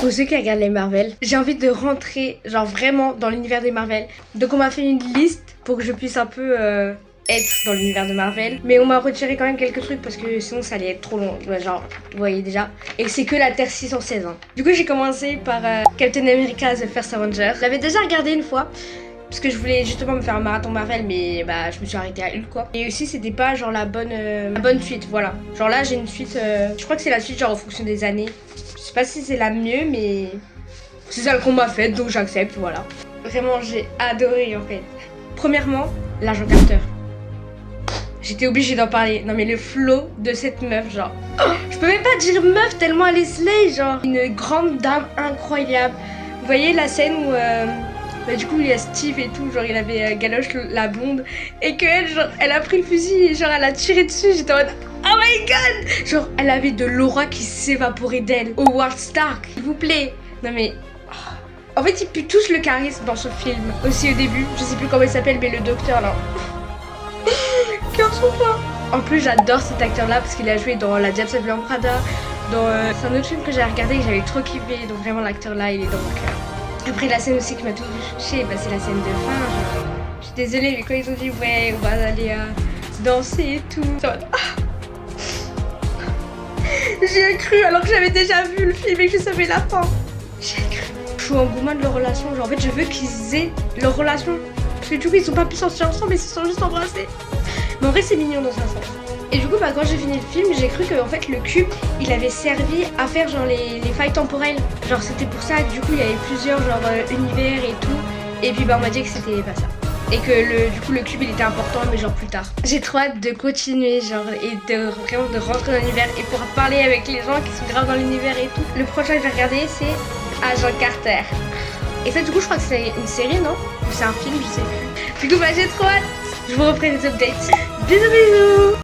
Pour ceux qui regardent les Marvel, j'ai envie de rentrer genre vraiment dans l'univers des Marvel. Donc on m'a fait une liste pour que je puisse un peu être dans l'univers de Marvel. Mais on m'a retiré quand même quelques trucs parce que sinon ça allait être trop long. Genre, vous voyez déjà. Et c'est que la Terre 616. Hein. Du coup j'ai commencé par Captain America The First Avenger. Je l'avais déjà regardé une fois. Parce que je voulais justement me faire un marathon Marvel, mais bah je me suis arrêtée à une quoi. Et aussi c'était pas genre la bonne suite, voilà. Genre là j'ai une suite, je crois que c'est la suite genre en fonction des années. Je sais pas si c'est la mieux, mais c'est celle qu'on m'a faite, donc j'accepte, voilà. Vraiment j'ai adoré en fait. Premièrement, l'agent Carter. J'étais obligée d'en parler. Non mais le flow de cette meuf, genre. Oh, je peux même pas dire meuf tellement elle est slay, genre. Une grande dame incroyable. Vous voyez la scène où... Bah, du coup il y a Steve et tout, genre il avait Galoche la blonde et qu'elle genre elle a pris le fusil et genre elle a tiré dessus, j'étais en mode oh my god, genre elle avait de l'aura qui s'évaporait d'elle. Howard Stark, s'il vous plaît. Non mais en fait ils puent tous le charisme dans ce film. Aussi au début, je sais plus comment il s'appelle mais le docteur là. Cœur son point. En plus j'adore cet acteur là parce qu'il a joué dans La Diable s'habille en Prada, dans c'est un autre film que j'ai regardé et que j'avais trop kiffé, donc vraiment l'acteur là il est dans mon cœur. Après la scène aussi qui m'a tout touché, bah, c'est la scène de fin. Genre... Je suis désolée, mais quand ils ont dit ouais, on va aller danser et tout. J'y ai cru alors que j'avais déjà vu le film et que je savais la fin. J'y ai cru. Je suis en gourmand de leur relation. Genre en fait, je veux qu'ils aient leur relation. Parce que du coup, ils sont pas pu sortir ensemble, mais ils se sont juste embrassés. Mais en vrai, c'est mignon dans un sens. Et du coup, bah, quand j'ai fini le film, j'ai cru que en fait, le cube, il avait servi à faire genre les failles temporelles. Genre c'était pour ça que du coup, il y avait plusieurs genre univers et tout. Et puis bah on m'a dit que c'était pas ça. Et que du coup le cube il était important mais genre plus tard. J'ai trop hâte de continuer genre et de vraiment de rentrer dans l'univers et pour parler avec les gens qui sont grave dans l'univers et tout. Le prochain que je vais regarder c'est Agent Carter. Et ça du coup je crois que c'est une série non? Ou c'est un film, je sais plus. Du coup bah j'ai trop hâte. Je vous reprends des updates. Bisous bisous.